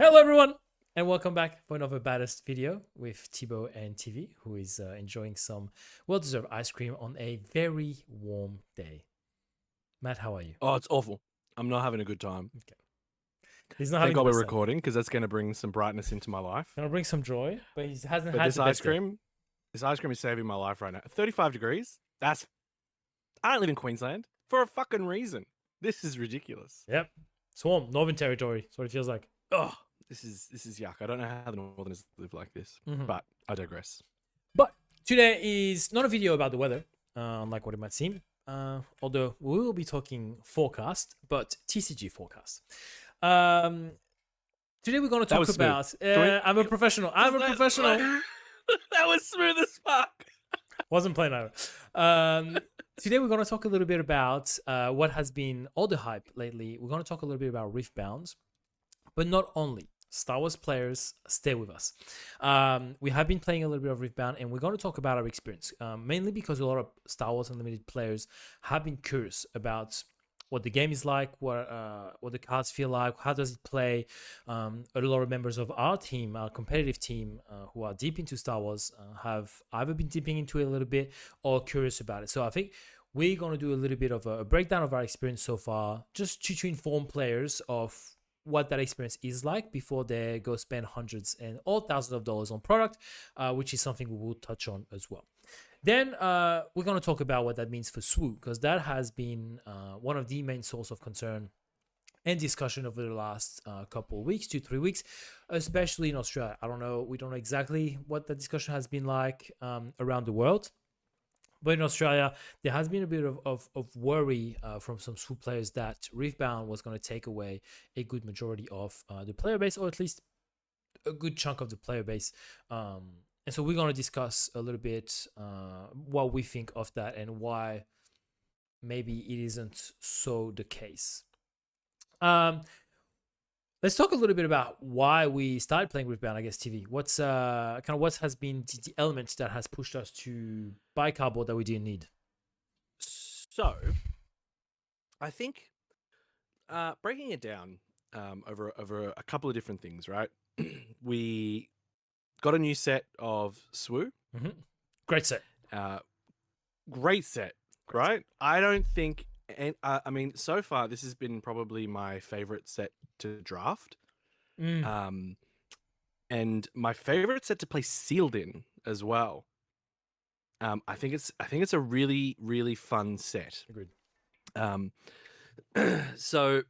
Hello everyone, and welcome back for another baddest video with Thibaut and TV, who is enjoying some well-deserved ice cream on a very warm day. Matt, how are you? Oh, it's awful. I'm not having a good time. Okay. He's not Thank having the God we're best time. recording because that's going to bring some brightness into my life. Gonna bring some joy, but he hasn't But had this the ice best day. cream, this ice cream is saving my life right now. 35 degrees. I don't live in Queensland for a fucking reason. This is ridiculous. Yep, it's warm, Northern Territory. That's what it feels like. Oh, this is yuck. I don't know how the Northerners live like this, but I digress. But today is not a video about the weather, like what it might seem. Although we will be talking forecast, but TCG forecast. Today we're going to talk about. I'm a professional. I'm a professional. That was smooth as fuck. Wasn't playing out. Today we're going to talk a little bit about what has been all the hype lately. We're going to talk a little bit about Riftbound, but not only. Star Wars players, stay with us. We have been playing a little bit of Riftbound, and we're going to talk about our experience, mainly because a lot of Star Wars Unlimited players have been curious about what the game is like, what the cards feel like, how does it play. A lot of members of our team, our competitive team, who are deep into Star Wars, have either been dipping into it a little bit or curious about it. So I think we're going to do a little bit of a breakdown of our experience so far, just to inform players of what that experience is like before they go spend hundreds and or thousands of dollars on product, which is something we will touch on as well. Then we're going to talk about what that means for SWU, because that has been one of the main source of concern and discussion over the last couple of weeks, 2-3 weeks, especially in Australia. We don't know exactly what the discussion has been like around the world. But in Australia, there has been a bit of worry from some SWU players that Riftbound was going to take away a good majority of the player base, or at least a good chunk of the player base. And so we're going to discuss a little bit what we think of that and why maybe it isn't so the case. Let's talk a little bit about why we started playing Riftbound, I guess, TV. What has been the element that has pushed us to buy cardboard that we didn't need? So, I think breaking it down over a couple of different things, right? We got a new set of SWU. Mm-hmm. Great set. Great set, right? I don't think, and I mean, so far this has been probably my favorite set to draft. And my favorite set to play sealed in as well. I think it's a really, really fun set. Agreed. So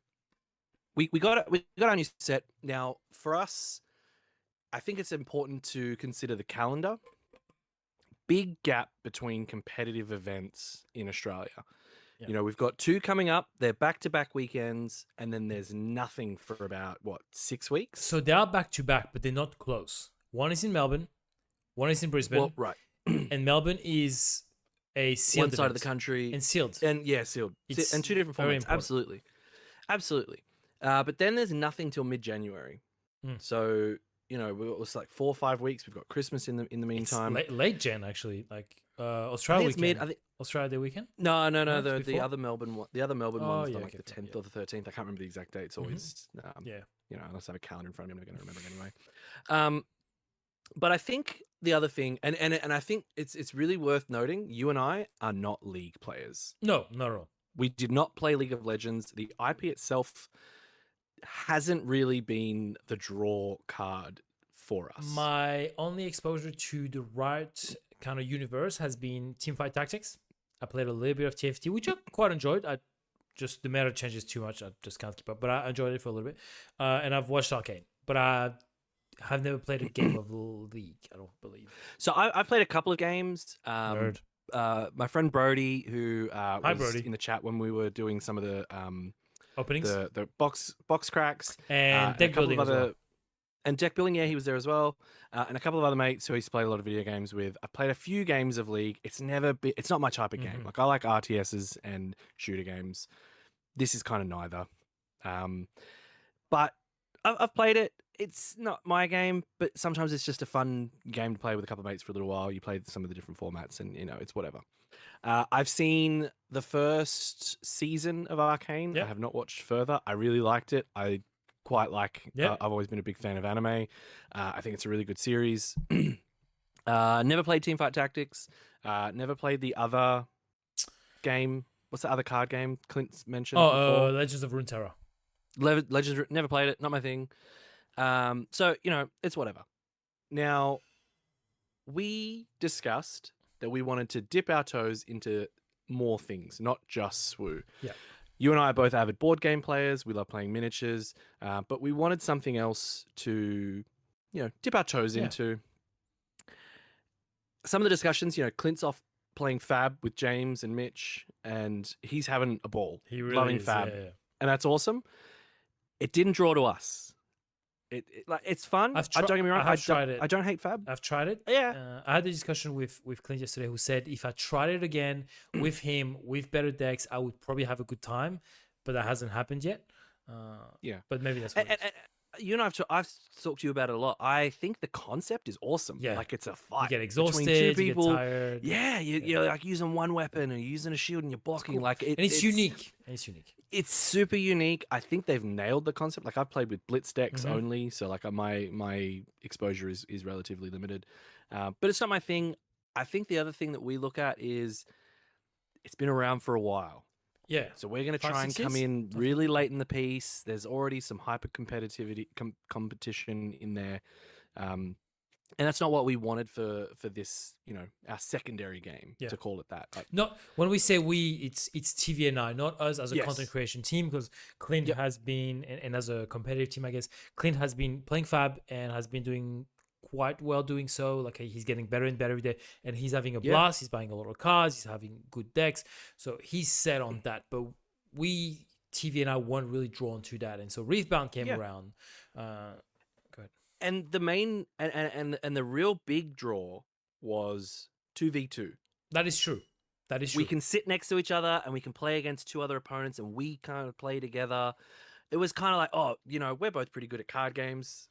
we got our new set. Now for us, I think it's important to consider the calendar. Big gap between competitive events in Australia. Yeah. You know, we've got 2 coming up. They're back-to-back weekends, and then there's nothing for about 6 weeks. So they are back-to-back, but they're not close. One is in Melbourne, one is in Brisbane. Well, right. And Melbourne is a sealed one side of the country and sealed. And yeah, sealed. And 2 different formats. Absolutely. But then there's nothing till mid-January. So, you know, it's like 4 or 5 weeks. We've got Christmas in the meantime. It's late Jan, actually. Like Australia weekend. Australia Day weekend? No. The other Melbourne one. The other Melbourne one's on like the 10th or the 13th. I can't remember the exact date. It's always you know, unless I have a calendar in front of me, I'm not going to remember anyway. But I think the other thing, and I think it's really worth noting, you and I are not League players. No, not at all. We did not play League of Legends. The IP itself hasn't really been the draw card for us. My only exposure to the Riot kind of universe has been Teamfight Tactics. I played a little bit of TFT, which I quite enjoyed. The meta changes too much. I just can't keep up, but I enjoyed it for a little bit. And I've watched Arcane, but I have never played a game of League, I don't believe. So I've played a couple of games. Nerd. My friend Brody, who was Brody. in the chat when we were doing some of the openings, the box cracks, and deck building as well. And deck building, yeah, he was there as well. And a couple of other mates who I used to play a lot of video games with. I've played a few games of League. It's not my type of game. Like, I like RTSs and shooter games. This is kind of neither. But I've played it. It's not my game, but sometimes it's just a fun game to play with a couple of mates for a little while. You play some of the different formats and, you know, it's whatever. I've seen the first season of Arcane. Yep. I have not watched further. I really liked it. I quite like. Yeah. I've always been a big fan of anime. I think it's a really good series. Never played Teamfight Tactics. Never played the other game. What's the other card game Clint's mentioned before? Legends of Runeterra. Legends. Never played it. Not my thing. So it's whatever. Now, we discussed that we wanted to dip our toes into more things, not just SWU. Yeah. You and I are both avid board game players. We love playing miniatures, but we wanted something else to, dip our toes into. Some of the discussions, Clint's off playing Fab with James and Mitch, and he's having a ball. He really loving is, Fab, yeah. and that's awesome. It didn't draw to us. It's fun. Don't get me wrong. I have tried it. I don't hate Fab. I've tried it. Yeah. I had a discussion with Clint yesterday, who said if I tried it again with him with better decks, I would probably have a good time, but that hasn't happened yet. But maybe that's what it is. You and I've talked to you about it a lot. I think the concept is awesome. Yeah. Like it's a fight. You get exhausted, between two people. you get tired. Yeah, you're like using one weapon and you're using a shield and you're blocking. Cool. Like and it's unique. It's super unique. I think they've nailed the concept. Like I've played with Blitz decks only, so like my exposure is relatively limited. But it's not my thing. I think the other thing that we look at is it's been around for a while. Yeah. So we're going to try and come in really late in the piece. There's already some hyper competitivity competition in there. And that's not what we wanted for this, our secondary game, to call it that. Not when we say we, it's TV and I, not us as a content creation team, because Clint has been, and as a competitive team, I guess, Clint has been playing Fab and has been doing quite well doing so. Like he's getting better and better every day, and he's having a blast. He's buying a lot of cards. He's having good decks. So he's set on that. But we, TV and I, weren't really drawn to that. And so Riftbound came around. Go ahead. And the main and the real big draw was 2v2. That is true. We can sit next to each other and we can play against two other opponents and we kind of play together. It was kind of like, we're both pretty good at card games.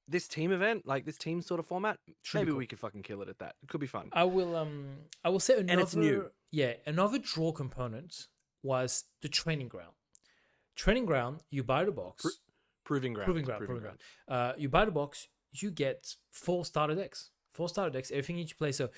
This team event, like this team sort of format, maybe we could fucking kill it at that. It could be fun. I will say another, and it's new. Yeah, another draw component was the training ground. Training ground, you buy the box. Proving ground. You buy the box, you get 4 starter decks. Everything you need to play. So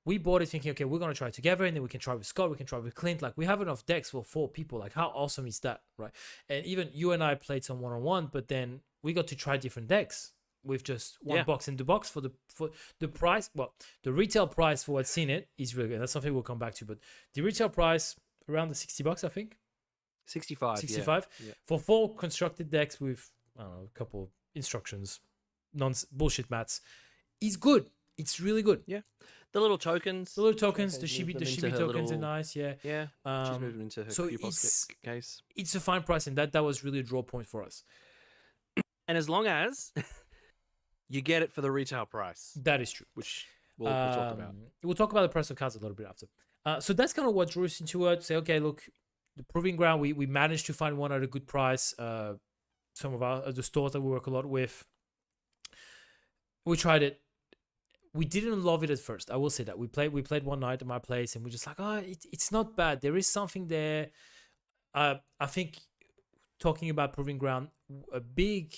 we bought it thinking, okay, we're gonna try it together, and then we can try with Scott, we can try with Clint. Like we have enough decks for 4 people. Like how awesome is that, right? And even you and I played some one-on-one, but then we got to try different decks with just one box in the box for the price. Well, the retail price for what's in it is really good. That's something we'll come back to. But the retail price around the $60, I think. 65. Yeah. For 4 constructed decks with a couple of instructions, bullshit mats, is good. It's really good. Yeah. The little tokens. The Shibi tokens are nice. Yeah. Yeah. She's moving into her coupon case. It's a fine price, and that was really a draw point for us. And as long as you get it for the retail price. That is true. Which we'll talk about. We'll talk about the price of cards a little bit after. So that's kind of what drew us into it. Say, okay, look, the Proving Ground, we managed to find one at a good price. Some of the stores that we work a lot with, we tried it. We didn't love it at first. I will say that. We played one night at my place, and we're just like, it's not bad. There is something there. I think talking about Proving Ground, a big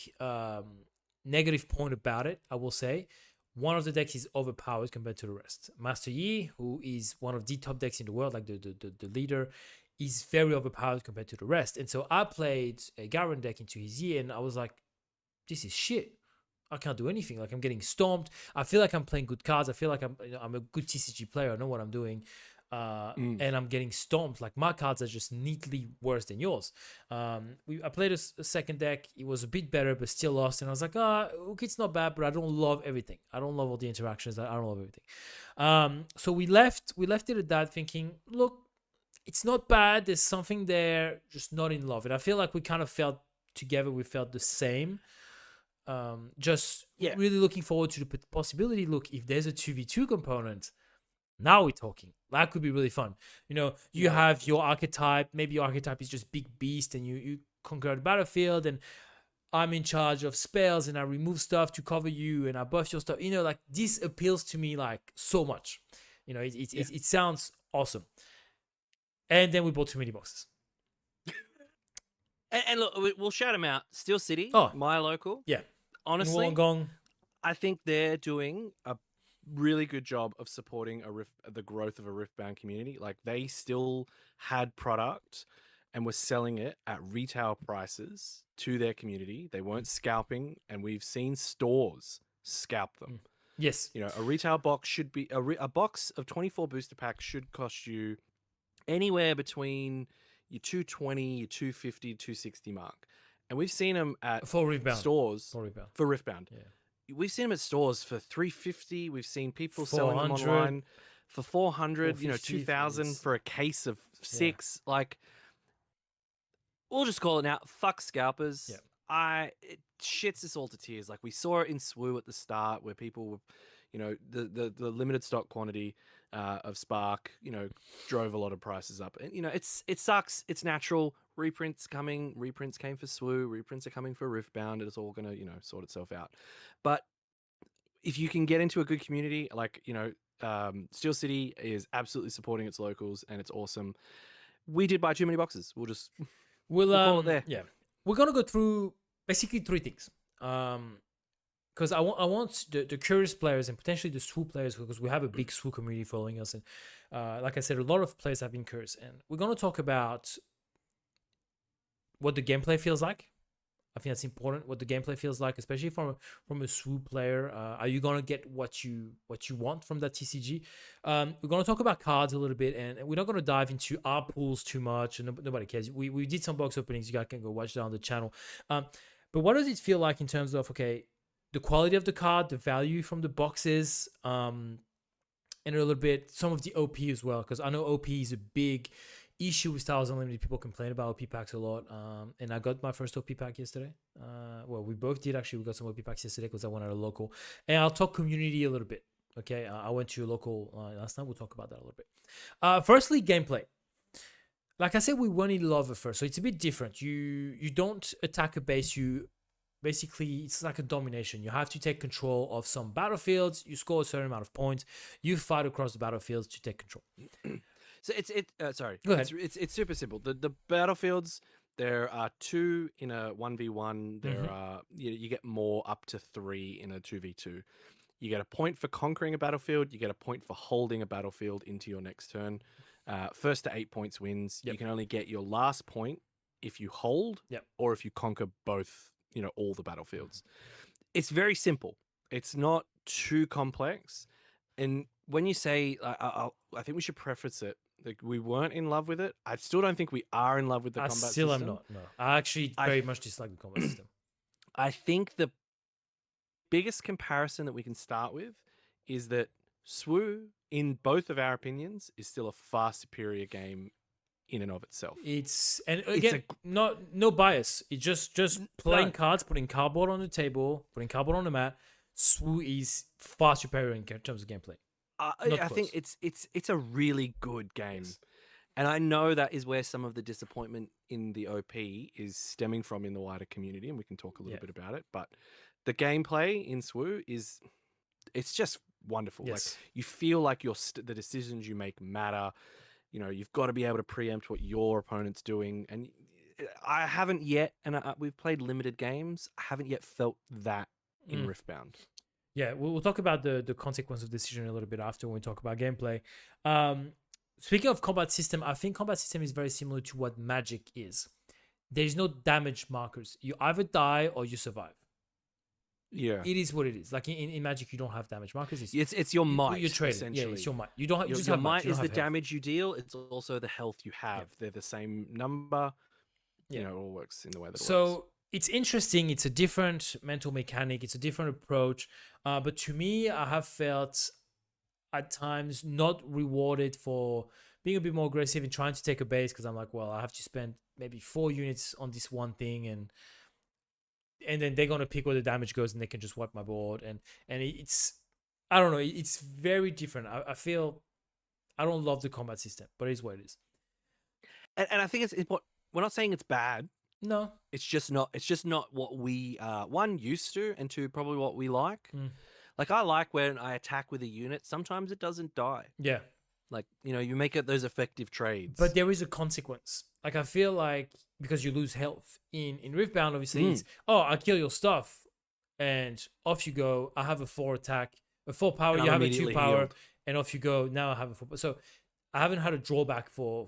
negative point about it, I will say, one of the decks is overpowered compared to the rest. Master Yi, who is one of the top decks in the world, like the leader, is very overpowered compared to the rest. And so I played a Garen deck into his Yi, and I was like, this is shit. I can't do anything. Like I'm getting stomped. I feel like I'm playing good cards. I feel like I'm a good TCG player. I know what I'm doing. And I'm getting stomped. Like my cards are just neatly worse than yours. I played a second deck. It was a bit better, but still lost. And I was like, okay, it's not bad, but I don't love everything. I don't love all the interactions. I don't love everything. So we left it at that, thinking, look, it's not bad. There's something there, just not in love. And I feel like we kind of felt together. We felt the same. Really looking forward to the possibility. Look, if there's a 2v2 component, now we're talking. That could be really fun. You have your archetype. Maybe your archetype is just big beast, and you conquer the battlefield, and I'm in charge of spells, and I remove stuff to cover you, and I buff your stuff. Like this appeals to me like so much. It sounds awesome. And then we bought too many boxes. And look, we'll shout them out. Steel City, Oh, my local. yeah. In Honestly, Wollongong. I think they're doing a really good job of supporting the growth of a Riftbound community. Like they still had product and were selling it at retail prices to their community. They weren't scalping, and we've seen stores scalp them. Yes. You know, a retail box should be a box of 24 booster packs should cost you anywhere between your 220, your 250, 260 mark. And we've seen them at For Riftbound. stores For Riftbound. for Riftbound. Yeah. We've seen them at stores for 350. We've seen people selling them 400, online for 400, you know, 450, 2000 it's- for a case of 6. Like, we'll just call it now. Fuck scalpers. Yeah. It shits us all to tears. Like we saw it in SWU at the start, where people were, you know, the limited stock quantity of Spark, you know, drove a lot of prices up. And you know, it sucks. It's natural. Reprints coming. Reprints came for SWU. Reprints are coming for Riftbound. It's all gonna, you know, sort itself out. But if you can get into a good community, like, you know, Steel City is absolutely supporting its locals, and it's awesome. We did buy too many boxes. We'll call it there. Yeah. We're gonna go through basically 3 things. Because I want the curious players and potentially the SWU players, because we have a big SWU community following us, and like I said, a lot of players have been curious, and we're gonna talk about what the gameplay feels like. I think that's important. What the gameplay feels like, especially from a SWU player. Are you gonna get what you want from that TCG? We're gonna talk about cards a little bit, and we're not gonna dive into our pools too much. And nobody cares. We did some box openings. You guys can go watch that on the channel. But what does it feel like in terms of the quality of the card, the value from the boxes, and a little bit some of the OP as well? Because I know OP is a big issue with Star Wars Unlimited. People complain about OP packs a lot, and I got my first OP pack yesterday. Well, we both did actually. We got some OP packs yesterday because I went at a local, and I'll talk community a little bit. Okay, I went to a local last night. We'll talk about that a little bit. Firstly, gameplay. Like I said, we went in love at first, so it's a bit different. You don't attack a base. You basically, it's like a domination. You have to take control of some battlefields. You score a certain amount of points. You fight across the battlefields to take control. So sorry. Go ahead. It's super simple. The battlefields, there are 2 in a 1v1. There are you get more up to 3 in a 2v2. You get a point for conquering a battlefield. You get a point for holding a battlefield into your next turn. First to 8 points wins. Yep. You can only get your last point if you hold, or if you conquer both. You know, all the battlefields. It's very simple. It's not too complex. And when you say, I think we should preface it. Like, we weren't in love with it. I still don't think we are in love with the combat system. I still am not. No, I actually very much dislike the combat system. I think the biggest comparison that we can start with is that SWU, in both of our opinions, is still a far superior game in and of itself. It's again no bias. It's just playing cards, putting cardboard on the table, putting cardboard on the mat. SWU is far superior in terms of gameplay. I think it's a really good game. Yes. And I know that is where some of the disappointment in the OP is stemming from in the wider community, and we can talk a little bit about it. But the gameplay in SWU it's just wonderful. Yes. Like, you feel like the decisions you make matter. You know, you've got to be able to preempt what your opponent's doing. And I haven't yet, and we've played limited games, I haven't yet felt that in Riftbound. Yeah, we'll talk about the consequence of decision a little bit after when we talk about gameplay. Speaking of combat system, I think combat system is very similar to what Magic is. There's no damage markers. You either die or you survive. Yeah, it is what it is. Like in Magic, you don't have damage markers. It's your might. You're trading. Yeah, it's your might. You don't have your might is the damage you deal. It's also the health you have. Yeah. They're the same number. You know, it all works in the way that it works. So it's interesting. It's a different mental mechanic. It's a different approach. But to me, I have felt at times not rewarded for being a bit more aggressive and trying to take a base, because I'm like, well, I have to spend maybe 4 units on this one thing, and then they're gonna pick where the damage goes, and they can just wipe my board. And it's, I don't know, it's very different. I feel I don't love the combat system, but it is what it is. And I think it's important. We're not saying it's bad. No, it's just not what we one used to, and two, probably what we like. Like, I like when I attack with a unit, sometimes it doesn't die. Yeah. Sometimes it Like, you make it those effective trades. But there is a consequence. Like I feel like because you lose health in Riftbound, obviously it's I kill your stuff and off you go. I have a 4 attack, a 4 power. And You I'm have a 2 immediately power, healed. and off you go. Now I have a 4. So I haven't had a drawback for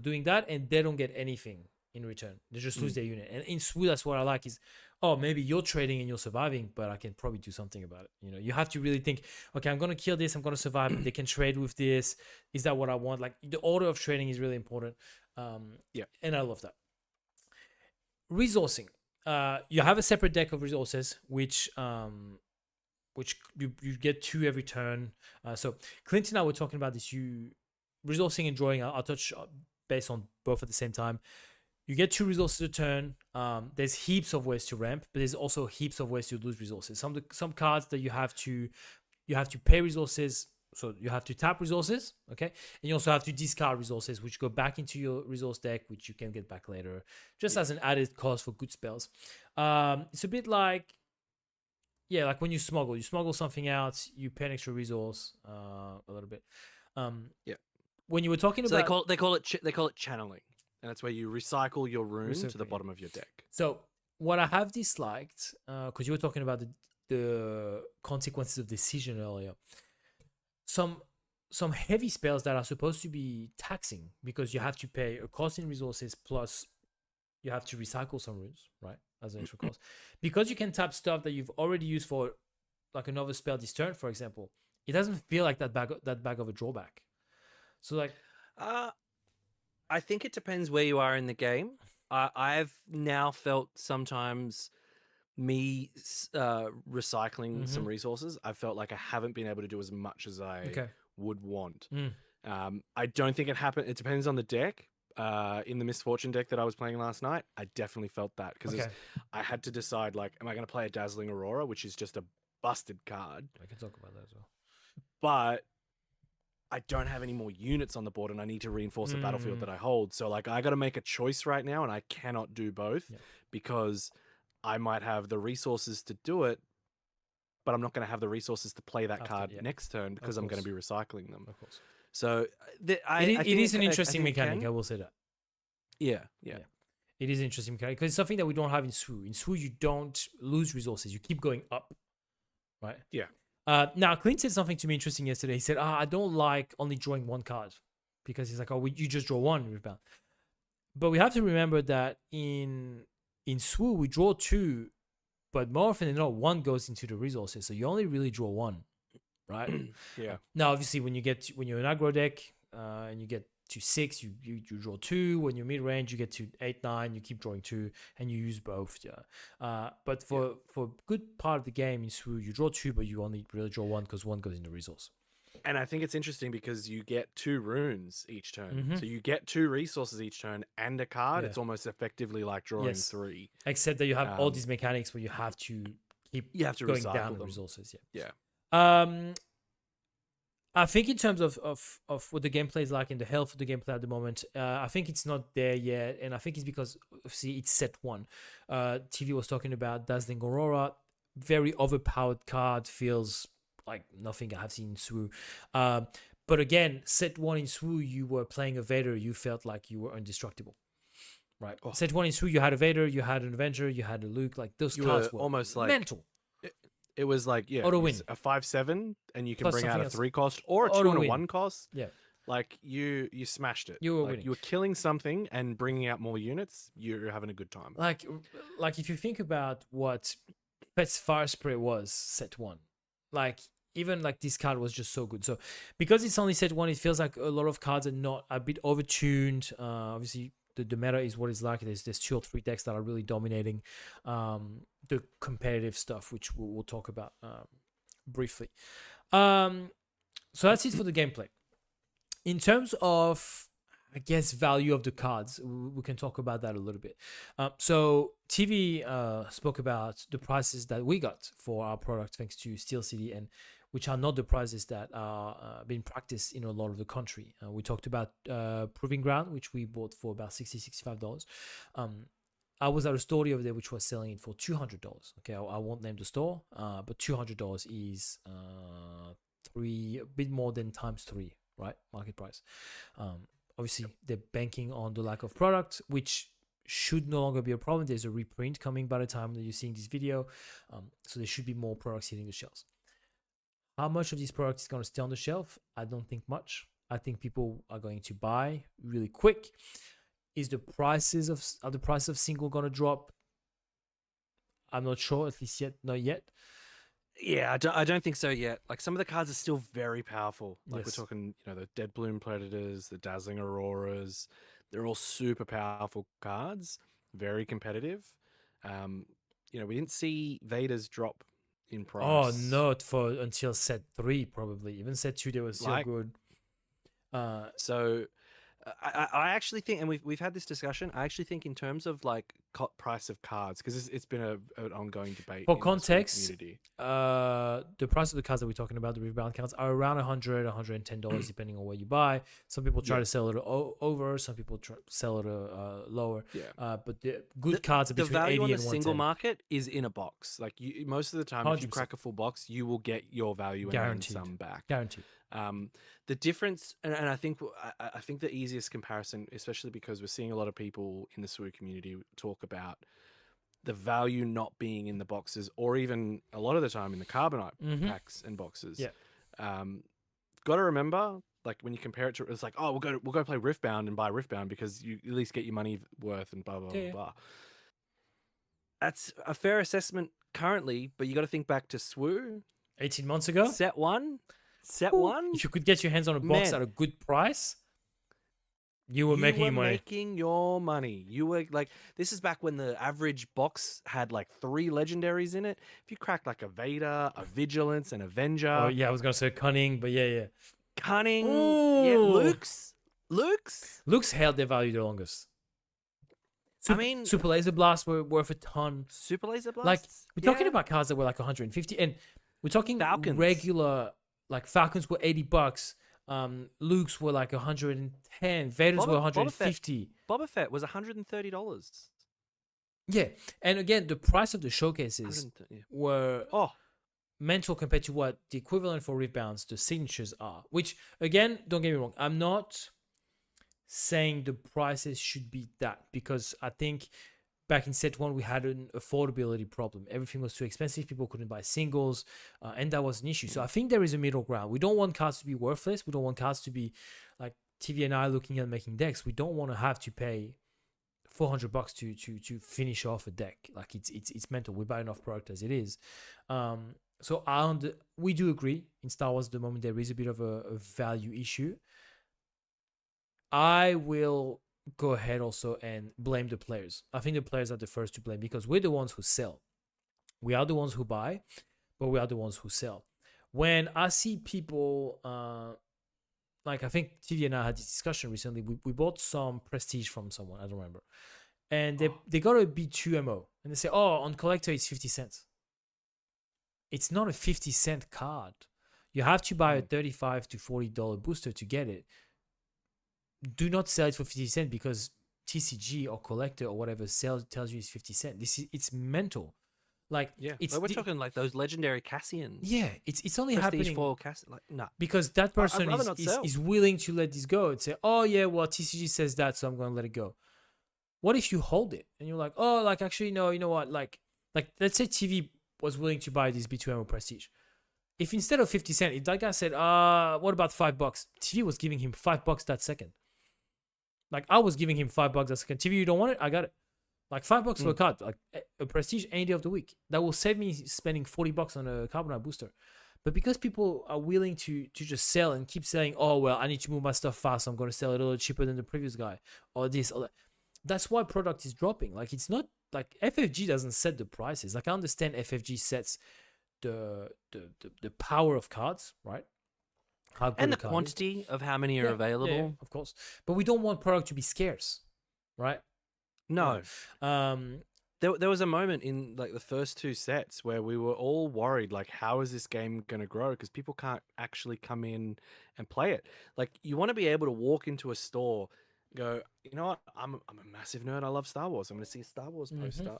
doing that, and they don't get anything in return. They just lose their unit. And in SWU, that's what I like is, maybe you're trading and you're surviving, but I can probably do something about it. You have to really think, okay, I'm gonna kill this, I'm gonna survive, but they can trade with this. Is that what I want? Like the order of trading is really important. And I love that. Resourcing. You have a separate deck of resources, which you get 2 every turn. So Clint and I were talking about this. Resourcing and drawing. I'll touch based on both at the same time. You get 2 resources a turn. There's heaps of ways to ramp, but there's also heaps of ways to lose resources. Some cards that you have to pay resources, so you have to tap resources, okay, and you also have to discard resources, which go back into your resource deck, which you can get back later, just as an added cost for good spells. It's a bit like, like when you smuggle something out, you pay an extra resource, a little bit. When you were talking So about, they call it channeling. And that's where you recycle your rune to the bottom of your deck. So what I have disliked, because you were talking about the consequences of decision earlier, some heavy spells that are supposed to be taxing because you have to pay a cost in resources plus you have to recycle some runes, right, as an extra cost. Because you can tap stuff that you've already used for like another spell this turn, for example, it doesn't feel like that bag of a drawback. So like, I think it depends where you are in the game. I've now felt sometimes me recycling some resources. I felt like I haven't been able to do as much as I would want. I don't think it happened. It depends on the deck. In the Misfortune deck that I was playing last night, I definitely felt that because I had to decide, like, am I going to play a Dazzling Aurora, which is just a busted card? I can talk about that as well. But I don't have any more units on the board and I need to reinforce the battlefield that I hold. So like I got to make a choice right now and I cannot do both because I might have the resources to do it, but I'm not going to have the resources to play that card next turn because I'm going to be recycling them. Of course. So it is an interesting mechanic. I will say that. Yeah. It is an interesting mechanic because it's something that we don't have in SWU. In SWU, you don't lose resources. You keep going up, right? Yeah. Now, Clint said something to me interesting yesterday. He said, I don't like only drawing 1 card because he's like, you just draw 1 Riftbound. But we have to remember that in SWU, we draw 2, but more often than not, 1 goes into the resources. So you only really draw 1, right? Yeah. Now, obviously, when you're an aggro deck and you get to 6, you draw 2. When you're mid range, you get to 8, 9. You keep drawing 2, and you use both. But for a good part of the game in SWU, you draw 2, but you only really draw 1 because 1 goes in the resource. And I think it's interesting because you get 2 runes each turn, so you get 2 resources each turn and a card. It's almost effectively like drawing 3. Except that you have all these mechanics where you have to keep going down the resources. I think in terms of what the gameplay is like and the health of the gameplay at the moment, I think it's not there yet. And I think it's because, see, it's set 1. TV was talking about Dazzling Aurora. Very overpowered card, feels like nothing I have seen in SWU. But again, set 1 in SWU, you were playing a Vader. You felt like you were indestructible. Right. Set 1 in SWU, you had a Vader, you had an Avenger, you had a Luke. Like those cards were almost like mental. It was like, auto win. A 5/7, and you can Plus bring out a else. 3 cost or a 2 and a 1 cost. Yeah. Like you smashed it. You were winning. You were killing something and bringing out more units. You're having a good time. Like if you think about what Pet's Fire Spray was set 1, like even like this card was just so good. So because it's only set 1, it feels like a lot of cards are not a bit overtuned. Obviously, the meta is what it's like. There's 2 or 3 decks that are really dominating the competitive stuff, which we'll talk about briefly. So that's it for the gameplay. In terms of, I guess, value of the cards, we can talk about that a little bit. So TV spoke about the prices that we got for our product thanks to Steel City, and which are not the prices that are being practiced in a lot of the country. We talked about Proving Ground, which we bought for about $60, $65. I was at a store the other day which was selling it for $200. Okay, I won't name the store, but $200 is a bit more than times 3 right? Market price. Obviously, they're banking on the lack of product, which should no longer be a problem. There's a reprint coming by the time that you're seeing this video. So there should be more products hitting the shelves. How much of these products is going to stay on the shelf? I don't think much. I think people are going to buy really quick. Is the prices of are the price of single going to drop? I'm not sure, at least not yet. Yeah, I don't think so yet. Like some of the cards are still very powerful. Like Yes. we're talking, the Dead Bloom Predators, the Dazzling Auroras. They're all super powerful cards, very competitive. We didn't see Vader's drop in Oh, price. not for until set 3, probably. Even set 2, they were still Like good. so, I actually think, and we've had this discussion. I actually think in terms of like price of cards, because it's been an ongoing debate For in the context, community. the price of the cards that we're talking about, the Riftbound cards, are around $100, $110, depending on where you buy. Some people try to sell it over, some people sell it lower. Yeah. But the good cards are The between value 80 on the and single 110. market is in a box. Like most of the time, if you 100%. crack a full box, you will get your value and Guaranteed. then some back. Guaranteed. The difference, and I think the easiest comparison, especially because we're seeing a lot of people in the SWU community talk about the value not being in the boxes, or even a lot of the time in the carbonite packs and boxes. Yeah. Got to remember, like when you compare it to, it's like, oh, we'll go play Riftbound and buy Riftbound because you at least get your money worth and blah blah blah blah. That's a fair assessment currently, but you got to think back to SWU 18 months ago. Set one. If you could get your hands on a box at a good price, you were making money. Making your money. You were like, this is back when the average box had like 3 legendaries in it. If you cracked like a Vader, a Vigilance, an Avenger. Oh yeah, I was gonna say Cunning, but yeah. Cunning. Ooh. Yeah, Luke's held their value the longest. Super Laser Blasts were worth a ton. Super Laser Blasts? Like, we're talking about cards that were like 150, and we're talking Falcons. Regular, like Falcons were $80. Luke's were like 110. Vaders were 150. Boba Fett was $130. Yeah, and again, the price of the showcases were mental compared to what the equivalent for Riftbounds, the signatures are. Which, again, don't get me wrong, I'm not saying the prices should be that, because I think back in set 1 we had an affordability problem. Everything was too expensive, people couldn't buy singles, and that was an issue. So I think there is a middle ground. We don't want cards to be worthless. We don't want cards to be like TV and I looking at making decks. We don't want to have to pay $400 to finish off a deck. Like it's mental. We buy enough product as it is. So we do agree in Star Wars at the moment there is a bit of a value issue. I will go ahead also and blame the players. I think the players are the first to blame, because we're the ones who sell. We are the ones who buy, but we are the ones who sell. When I see people, like I think TV and I had this discussion recently. We bought some Prestige from someone, I don't remember. And they got a B2 MO. And they say, oh, on Collector it's 50 cents. It's not a 50-cent card. You have to buy a $35 to $40 booster to get it. Do not sell it for 50 cents because TCG or Collector or whatever tells you it's 50 cents. It's mental. Like, we're talking like those legendary Cassians. Yeah, it's only Prestige happening foil Cassian. Like, no, because that person is willing to let this go and say, oh yeah, well TCG says that, so I'm going to let it go. What if you hold it and you're like, oh, like actually no, you know what? Like let's say TV was willing to buy this B2MO Prestige. If instead of 50 cents, if that guy said, what about $5? TV was giving him $5 that second. Like I was giving him $5 that second. TV, you don't want it? I got it. Like $5 for a card, like a Prestige any day of the week. That will save me spending $40 on a Carbonite booster. But because people are willing to just sell and keep saying, oh, well, I need to move my stuff fast, so I'm going to sell it a little cheaper than the previous guy, or this, or that. That's why product is dropping. Like, it's not, like, FFG doesn't set the prices. Like, I understand FFG sets the power of cards, right? And the quantity of how many are available. Yeah, of course. But we don't want product to be scarce, right? No. There was a moment in like the first 2 sets where we were all worried, like, how is this game going to grow? Because people can't actually come in and play it. Like, you want to be able to walk into a store, go, you know what? I'm a massive nerd. I love Star Wars. I'm going to see a Star Wars poster,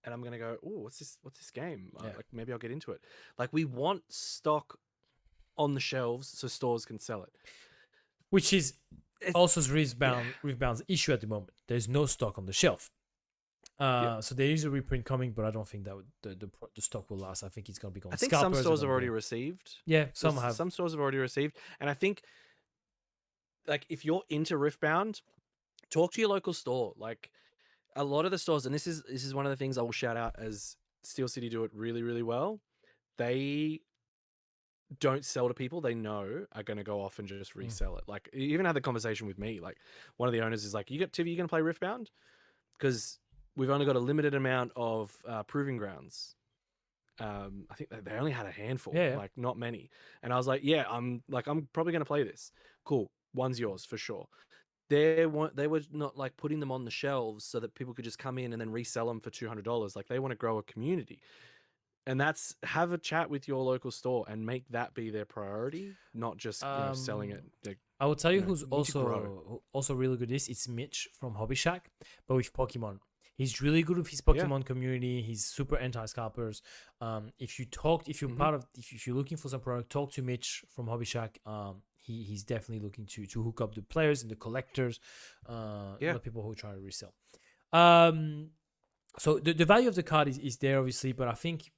and I'm going to go, oh, what's this game? Like, maybe I'll get into it. Like, we want stock on the shelves so stores can sell it. which is It's- also Riftbound's issue at the moment. There's no stock on the shelf. So there is a reprint coming, but I don't think that the stock will last. I think it's gonna be gone. I think some Scalpers are stores have gonna already go. received. Yeah, some have. Some stores have already received, and I think, like, if you're into Riftbound, talk to your local store. Like, a lot of the stores, and this is one of the things I will shout out as Steel City do it really, really well. They don't sell to people they know are going to go off and just resell it. Like, you even had the conversation with me. Like, one of the owners is like, "You got Tivi, you going to play Riftbound? Because we've only got a limited amount of proving grounds." I think they only had a handful, Yeah. like not many. And I was like, "Yeah, I'm probably going to play this. Cool, one's yours for sure." They were not like putting them on the shelves so that people could just come in and then resell them for $200. Like, they want to grow a community. And that's, have a chat with your local store and make that be their priority, not just selling it. I will tell you who's you need to grow. also really good. It's Mitch from Hobby Shack, but with Pokemon. He's really good with his Pokemon community. He's super anti-scalpers. If you're looking for some product, talk to Mitch from Hobby Shack. He's definitely looking to hook up the players and the collectors, the people who try to resell. So the value of the card is there, obviously, but I think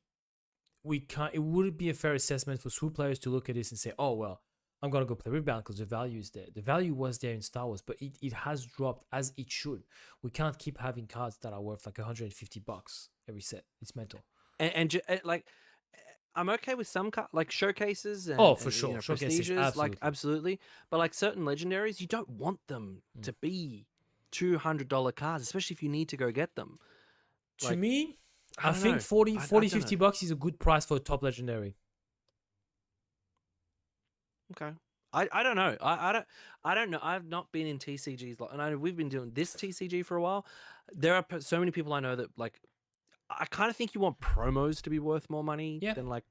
it wouldn't be a fair assessment for SWU players to look at this and say, "Oh well, I'm gonna go play Riftbound because the value is there." The value was there in Star Wars, but it has dropped, as it should. We can't keep having cards that are worth like $150 every set. It's mental. And like, I'm okay with some like showcases and for sure, you know, showcases, prestiges, absolutely. like absolutely. But like certain legendaries, you don't want them to be $200 cards, especially if you need to go get them. To me, I don't think know. 40, I don't know. $50 is a good price for a top legendary. Okay. I don't know. I don't know. I've not been in TCGs, and I know we've been doing this TCG for a while. There are so many people I know that, like, I kind of think you want promos to be worth more money than like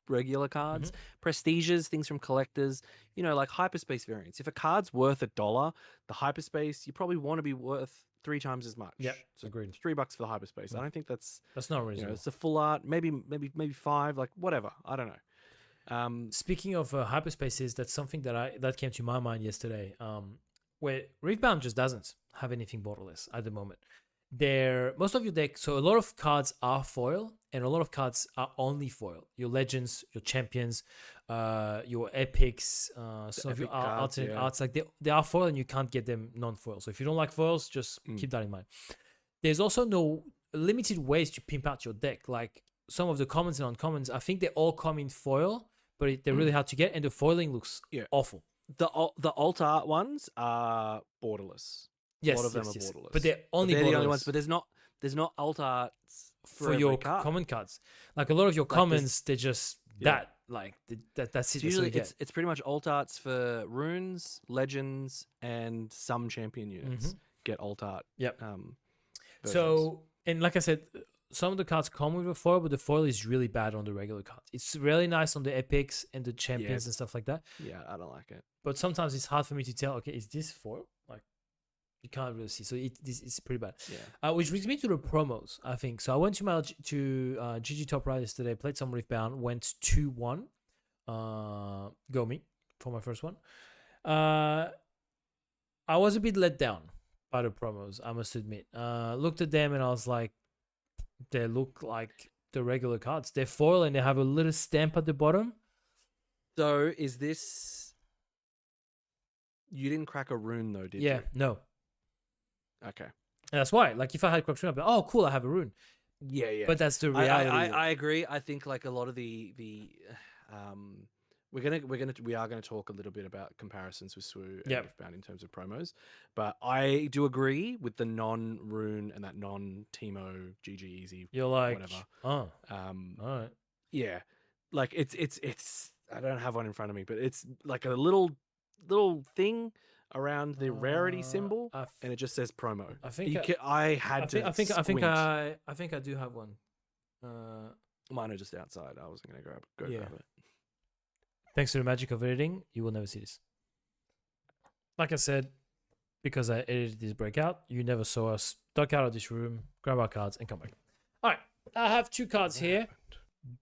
regular cards. Prestiges, things from collectors, you know, like hyperspace variants. If a card's worth $1, the hyperspace, you probably want to be worth 3 times as much. Yeah, so agreed. $3 for the hyperspace. I don't think that's not reasonable. It's a full art, maybe 5, like whatever. I don't know. Speaking of hyperspaces, that's something that came to my mind yesterday. Where Riftbound just doesn't have anything borderless at the moment. Most of your deck, so a lot of cards are foil, and a lot of cards are only foil. Your legends, your champions, your epics, some of your alternate arts, like they are foil, and you can't get them non-foil. So if you don't like foils, just keep that in mind. There's also no limited ways to pimp out your deck. Like some of the commons and uncommons, I think they all come in foil, but they're really hard to get, and the foiling looks awful. The alt art ones are borderless. Yes, a lot of them are borderless, but they're the only ones. borderless. But there's not alt arts for your common cards. Like a lot of your commons, they're just that's it. Usually, it's pretty much alt arts for runes, legends, and some champion units get alt art. Yep. Versions. So, and like I said, some of the cards come with a foil, but the foil is really bad on the regular cards. It's really nice on the epics and the champions and stuff like that. Yeah, I don't like it. But sometimes it's hard for me to tell. Okay, is this foil? Like, you can't really see. So this is pretty bad. Yeah. Which brings me to the promos, I think. So I went to GG Top Right yesterday, played some Riftbound, went 2-1. Go me for my first one. I was a bit let down by the promos, I must admit. Looked at them and I was like, they look like the regular cards. They're foil and they have a little stamp at the bottom. So is this... You didn't crack a rune though, did you? Yeah, no. Okay. And that's why. Like if I had cracked rune, I'd be like, oh cool, I have a rune. Yeah. But that's the reality. I agree. I think like a lot of we are gonna talk a little bit about comparisons with SWU and Riftbound in terms of promos, but I do agree with the non-rune and that non-Teemo GG easy. You're like, whatever. all right. Yeah, like it's. I don't have one in front of me, but it's like a little thing around the rarity symbol, and it just says promo. I think I think I do have one. Mine are just outside. I wasn't gonna grab it. Thanks to the magic of editing, you will never see this. Like I said, because I edited this breakout, you never saw us duck out of this room, grab our cards, and come back. All right, I have 2 cards here.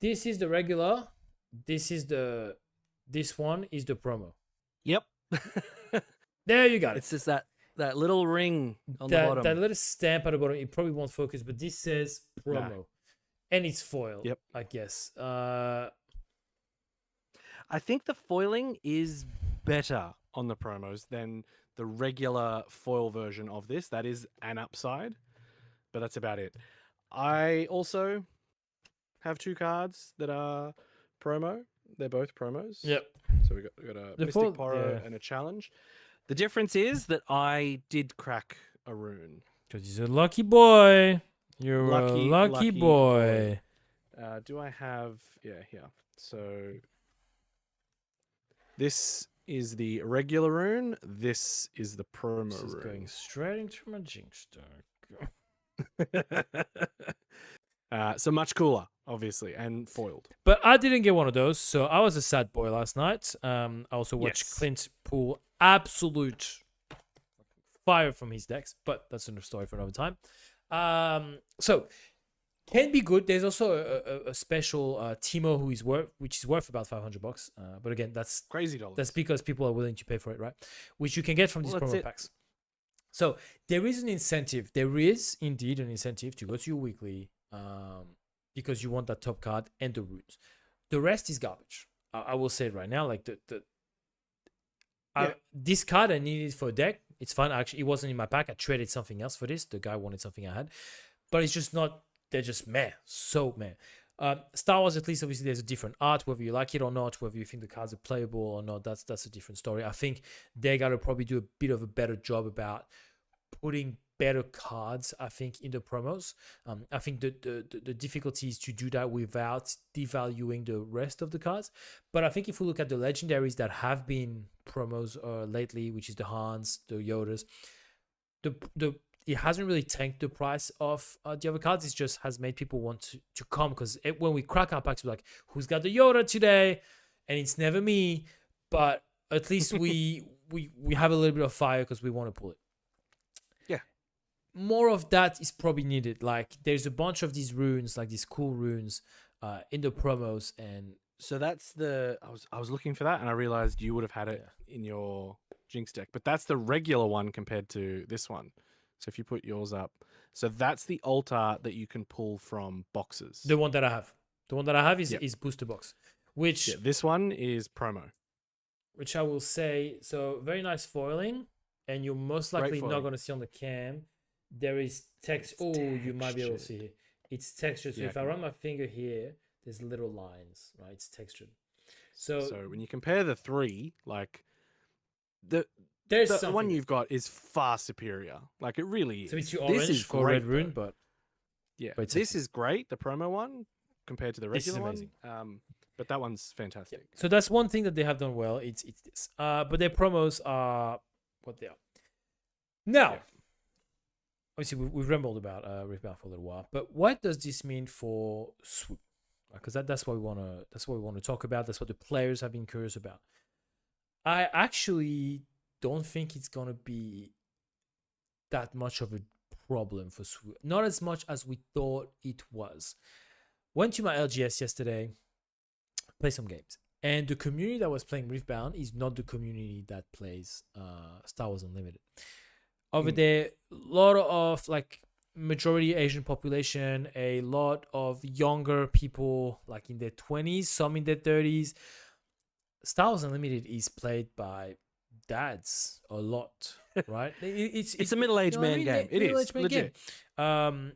This is the regular. This one is the promo. Yep. There you got It's it. just that little ring on the That bottom. little stamp at the bottom, it probably won't focus, but this says Nah. promo. And it's foil, Yep. I guess. I think the foiling is better on the promos than the regular foil version of this. That is an upside, but that's about it. I also have 2 cards that are promo. They're both promos. Yep. So we got a The Mystic foil- Poro yeah. and a challenge. The difference is that I did crack a rune. Because he's a lucky boy. You're Lucky, a lucky lucky boy. boy. Do I have... Yeah, here. So this is the regular rune. This is the promo This is rune. going straight into my jinx deck. So much cooler, obviously, and foiled. But I didn't get one of those, so I was a sad boy last night. I also watched Yes. Clint pull absolute fire from his decks, but that's another story for another time. So can be good. There's also a special Timo which is worth about $500. But again, that's Crazy dollars. That's because people are willing to pay for it, right? Which you can get from these promo packs. So there is an incentive. There is indeed an incentive to go to your weekly because you want that top card and the runes. The rest is garbage. I will say it right now. Like this card I needed for a deck. It's fine. Actually, it wasn't in my pack. I traded something else for this. The guy wanted something I had, but it's just not. They're just meh. So meh. Star Wars, at least, obviously, there's a different art, whether you like it or not, whether you think the cards are playable or not. That's a different story. I think they got to probably do a bit of a better job about putting better cards, I think, in the promos. I think the difficulty is to do that without devaluing the rest of the cards. But I think if we look at the legendaries that have been promos lately, which is the Hans, the Yodas, it hasn't really tanked the price of the other cards. It just has made people want to come, because when we crack our packs, we're like, who's got the Yoda today? And it's never me, but at least we have a little bit of fire because we want to pull it. Yeah. More of that is probably needed. Like, there's a bunch of these runes, like these cool runes in the promos. And so that's I was looking for that, and I realized you would have had it in your Jinx deck, but that's the regular one compared to this one. So if you put yours up, so that's the altar that you can pull from boxes. The one that I have is booster box, which this one is promo. Which I will say, so very nice foiling, and you're most likely not going to see on the cam. There is text. Oh, you might be able to see here. It's textured. So if I run my finger here, there's little lines, right? It's textured. So when you compare the 3, like the one you've got is far superior. Like, it really is. So it's orange is for red rune, but but this is great. The promo one compared to the regular one. But that one's fantastic. Yeah. So that's one thing that they have done well. It's this. But their promos are what they are. Now, obviously, we've rambled about Riftbound for a little while. But what does this mean for SWU? Because that's what we want to. That's what we want to talk about. That's what the players have been curious about. I actually don't think it's gonna be that much of a problem for SWU. Not as much as we thought it was. Went to my LGS yesterday, play some games, and the community that was playing Riftbound is not the community that plays Star Wars Unlimited. Over there, a lot of like majority Asian population, a lot of younger people like in their 20s, some in their 30s. Star Wars Unlimited is played by dads a lot, right? It's a middle-aged man game. It is legit. And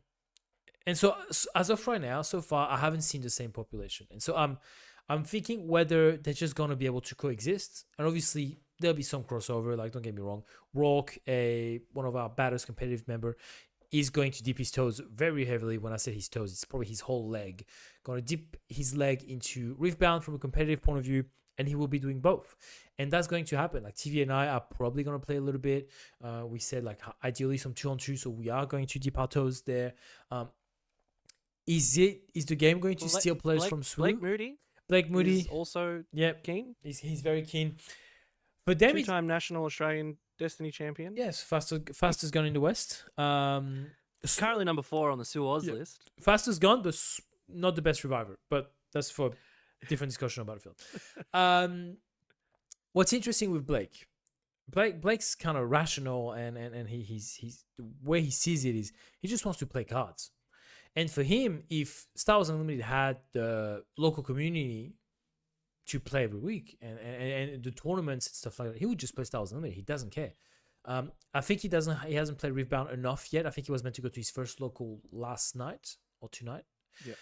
so as of right now, so far, I haven't seen the same population, and so I'm thinking whether they're just gonna be able to coexist. And obviously there'll be some crossover. Like, don't get me wrong, Rourke, one of our baddest competitive member, is going to dip his toes very heavily. When I say his toes, it's probably his whole leg. Going to dip his leg into Riftbound from a competitive point of view, and he will be doing both. And that's going to happen. Like, TV and I are probably going to play a little bit. We said, like, ideally some 2-on-2, so we are going to dip our toes there. Is the game going to steal players from SWU? Blake Moody is also keen. He's very keen. For them, 2-time national Australian Destiny champion. Yes, fastest gun in the West. Currently number 4 on the SWU list. Fastest gun, but not the best reviver. But that's for a different discussion on Battlefield. What's interesting with Blake Blake's kind of rational, and he's the way he sees it is he just wants to play cards. And for him, if Star Wars Unlimited had the local community to play every week and the tournaments and stuff like that, he would just play Star Wars Unlimited. He doesn't care. I think he hasn't played Riftbound enough yet. I think he was meant to go to his first local last night or tonight. Yeah.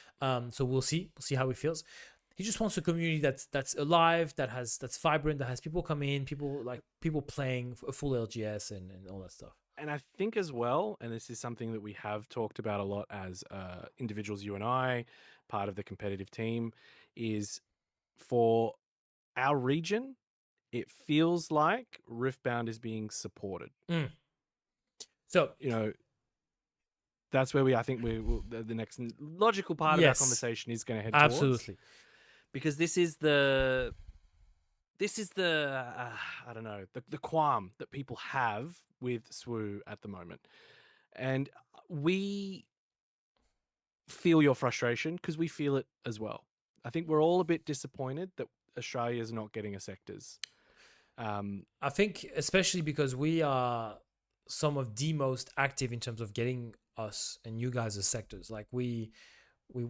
So we'll see how he feels. He just wants a community that's alive, that's vibrant, that has people come in, people playing a full LGS and all that stuff. And I think as well, and this is something that we have talked about a lot as individuals, you and I, part of the competitive team, is for our region, it feels like Riftbound is being supported. So, that's where I think the next logical part of our conversation is going to head towards. Absolutely. Because this is the I don't know, the qualm that people have with SWU at the moment. And we feel your frustration because we feel it as well. I think we're all a bit disappointed that Australia is not getting a sectors. I think especially because we are some of the most active in terms of getting us and you guys as sectors. Like we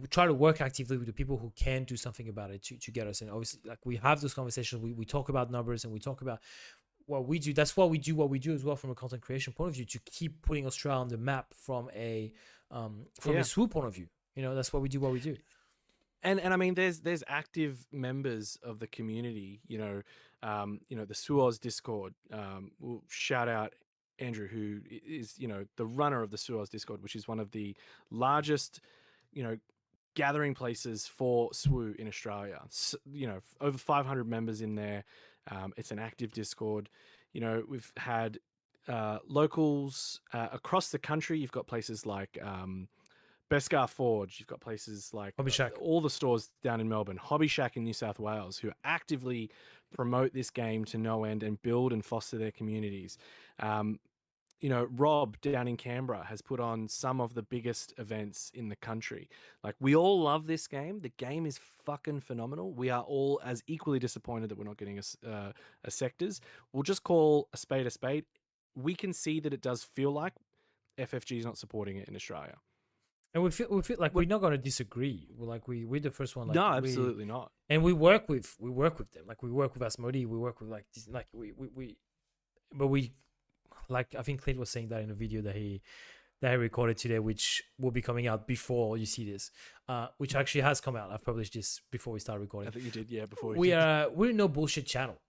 try to work actively with the people who can do something about it to get us in. Obviously, like we have those conversations. We talk about numbers and we talk about what we do. That's why we do what we do as well from a content creation point of view, to keep putting Australia on the map from a SWU point of view. That's why we do what we do. And I mean, there's active members of the community. The SWUOZ Discord. We'll shout out Andrew, who is the runner of the SWUOZ Discord, which is one of the largest gathering places for SWU in Australia. So, over 500 members in there. It's an active Discord. We've had locals across the country. You've got places like Beskar Forge. You've got places like Hobby Shack. All the stores down in Melbourne, Hobby Shack in New South Wales, who actively promote this game to no end and build and foster their communities. Rob down in Canberra has put on some of the biggest events in the country. Like, we all love this game. The game is fucking phenomenal. We are all as equally disappointed that we're not getting a sectors. We'll just call a spade a spade. We can see that it does feel like FFG is not supporting it in Australia. And we feel like we're not going to disagree. We're the first one. Like, no, absolutely not. And we work with them. Like, we work with Asmodee. We work with like I think Clint was saying that in a video that he recorded today, which will be coming out before you see this, which actually has come out. I've published this before we started recording. I think you did, yeah. Before we're no bullshit channel.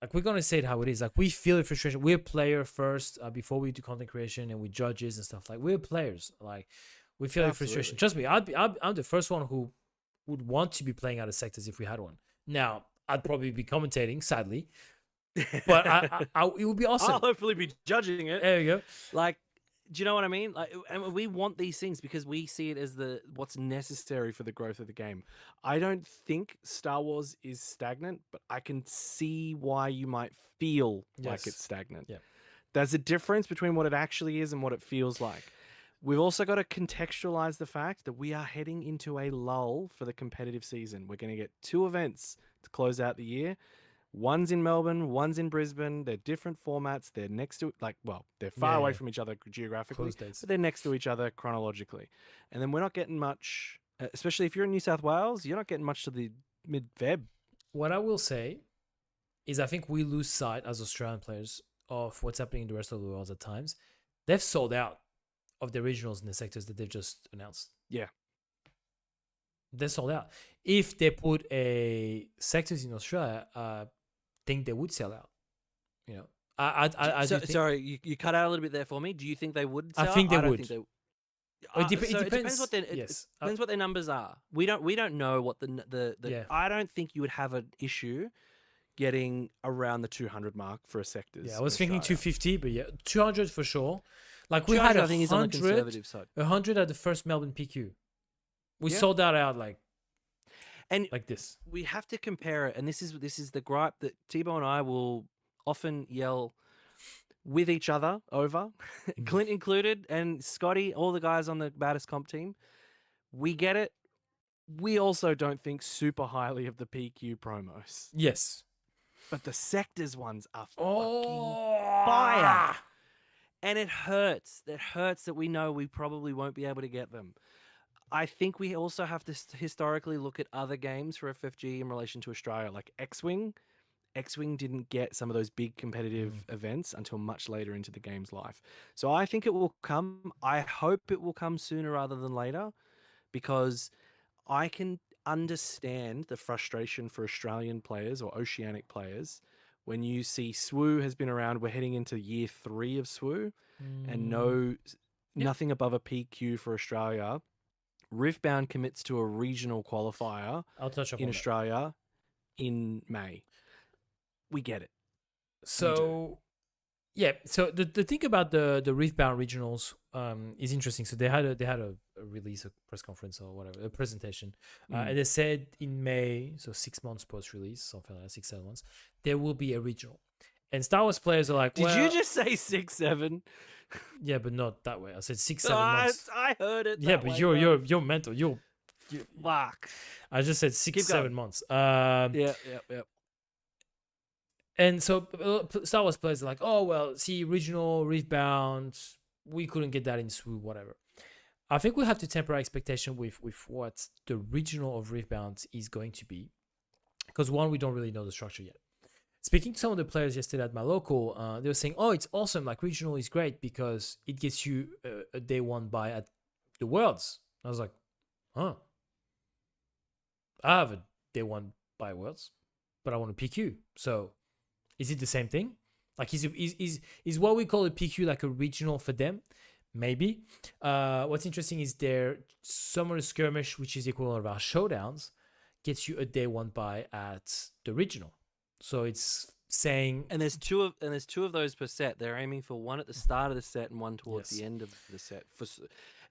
Like, we're gonna say it how it is. Like, we feel the frustration. We're player first before we do content creation and we judges and stuff. Like, we're players. Like, we feel the frustration. Trust me, I'm the first one who would want to be playing out of sectors if we had one. Now, I'd probably be commentating, sadly, but it would be awesome. I'll hopefully be judging it. There you go. Like, do you know what I mean? Like, and we want these things because we see it as what's necessary for the growth of the game. I don't think Star Wars is stagnant, but I can see why you might feel like it's stagnant. Yeah. There's a difference between what it actually is and what it feels like. We've also got to contextualize the fact that we are heading into a lull for the competitive season. We're going to get 2 events to close out the year. One's in Melbourne, one's in Brisbane. They're different formats. They're next to, they're far away from each other geographically, but they're next to each other chronologically. And then we're not getting much, especially if you're in New South Wales, you're not getting much to the mid-Feb. What I will say is I think we lose sight as Australian players of what's happening in the rest of the world at times. They've sold out of the regionals in the sectors that they've just announced. Yeah. They're sold out. If they put a sectors in Australia, I think they would sell out. Sorry, you cut out a little bit there for me. Do you think they would sell out? I think they would. It depends what depends what their numbers are. We don't know what the I don't think you would have an issue getting around the 200 mark for a sectors. Yeah, I was thinking 250, but 200 for sure. Like, we had 100 at the first Melbourne PQ. We sold that out like this. We have to compare it, and this is the gripe that Tebow and I will often yell with each other over, Clint included, and Scotty, all the guys on the Baddest Comp team. We get it. We also don't think super highly of the PQ promos. Yes. but the sectors ones are fucking fire. Oh, And it hurts. It hurts that we know we probably won't be able to get them. I think we also have to historically look at other games for FFG in relation to Australia, like X-Wing. X-Wing didn't get some of those big competitive events until much later into the game's life. So I think it will come. I hope it will come sooner rather than later, because I can understand the frustration for Australian players or Oceanic players when you see SWU has been around. We're heading into year 3 of SWU, and nothing above a PQ for Australia. Riftbound commits to a regional qualifier I'll touch up in on that. Australia in May. We get it. So yeah, so the thing about the Riftbound regionals is interesting. So they had a release, a press conference or whatever, a presentation, and they said in May, so 6 months post release, something like that, 6-7 months, there will be a regional. And Star Wars players are like, Did you just say 6-7? Yeah, but not that way. I said 6-7 months. I heard it. Yeah, that but way, you're mental. You fuck. I just said Keep 6-7 going. months. Yeah. And so Star Wars players are like, oh well, see, regional Riftbound, we couldn't get that in SWU, whatever. I think we have to temper our expectation with what the regional of Riftbound is going to be, because one, we don't really know the structure yet. Speaking to some of the players yesterday at my local, they were saying, oh, it's awesome, like regional is great because it gets you a day one buy at the Worlds. I was like, huh, I have a day one buy Worlds, but I want a PQ. So is it the same thing? Like, is what we call a PQ like a regional for them? Maybe. What's interesting is their Summer Skirmish, which is the equivalent of our showdowns, gets you a day one buy at the regional. So it's saying, and there's two of those per set. They're aiming for one at the start of the set and one towards the end of the set.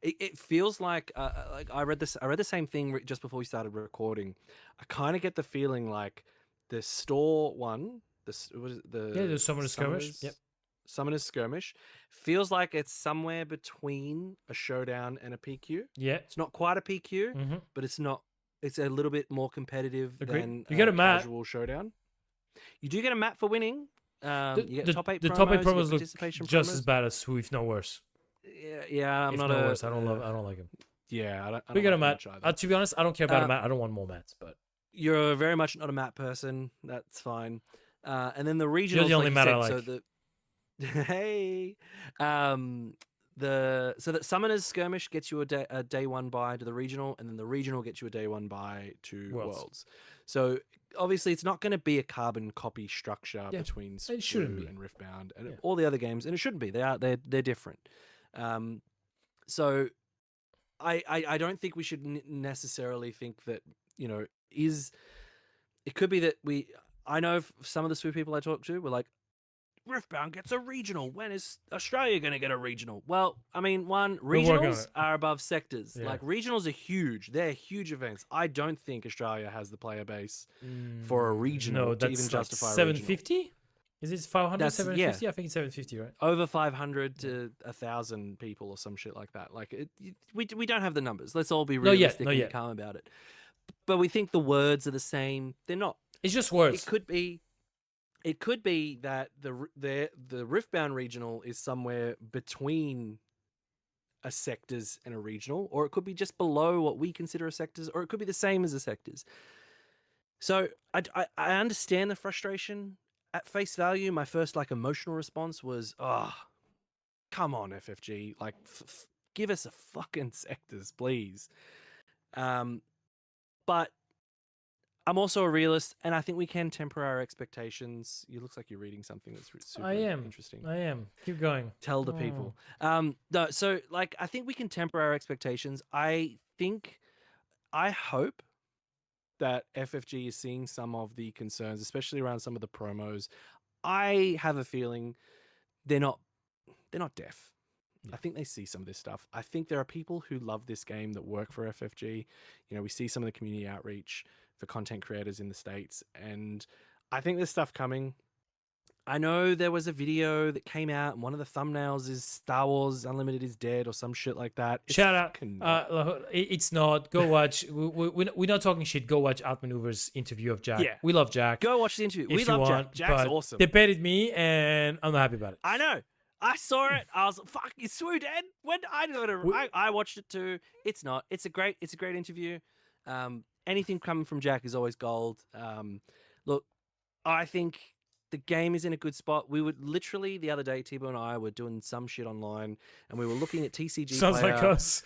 It feels like I read the same thing just before we started recording. I kind of get the feeling like the store one, the Summoner's Skirmish. Yep. Summoner's Skirmish feels like it's somewhere between a showdown and a PQ. Yeah, it's not quite a PQ, but it's not. It's a little bit more competitive than you get a casual showdown. You do get a map for winning. You get top 8 promos. The top 8 promos look just promos. as bad as SWU, if not worse. Yeah. I'm not worse. I don't like him. Yeah, I don't. We get like a mat. To be honest, I don't care about a mat. I don't want more mats. But you're very much not a mat person. That's fine. And then the regional. You're the only mat I like. So that Summoner's Skirmish gets you a day one buy to the regional, and then the regional gets you a day one buy to Worlds. So obviously, it's not going to be a carbon copy structure between SWU and Riftbound and all the other games, and it shouldn't be. They're different. So I don't think we should necessarily think that, it could be that I know some of the SWU people I talk to were like, Riftbound gets a regional. When is Australia going to get a regional? Well, I mean, regionals are above sectors. Yeah. Like, regionals are huge. They're huge events. I don't think Australia has the player base for a regional to even justify 750? Is it 500, 750? Yeah. I think it's 750, right? Over 500 to 1,000 people or some shit like that. Like, we don't have the numbers. Let's all be realistic and calm about it. But we think the words are the same. They're not. It's just words. It could be that the Riftbound regional is somewhere between a sectors and a regional, or it could be just below what we consider a sectors, or it could be the same as a sectors. So I understand the frustration. At face value, my first emotional response was, oh, come on, FFG, like give us a fucking sectors, please. But I'm also a realist, and I think we can temper our expectations. You look like you're reading something that's super interesting. I am. Keep going. Tell the people. No, so I think we can temper our expectations. I hope that FFG is seeing some of the concerns, especially around some of the promos. I have a feeling they're not deaf. Yeah. I think they see some of this stuff. I think there are people who love this game that work for FFG. We see some of the community outreach for content creators in the States, and I think there's stuff coming. I know there was a video that came out, and one of the thumbnails is Star Wars Unlimited is dead or some shit like that. It's Shout out. fucking not. It's not. Go watch. We're not talking shit. Go watch Outmaneuver's interview of Jack. Yeah. We love Jack. Go watch the interview. We if you love want, Jack. Jack's but awesome. They baited me, and I'm not happy about it. I know. I saw it. I was like, "Fuck, is SWU dead?" When I watched it too. It's not. It's a great interview. Anything coming from Jack is always gold. Look, I think the game is in a good spot. We would literally the other day, Tibo and I were doing some shit online, and we were looking at TCG. Sounds like us.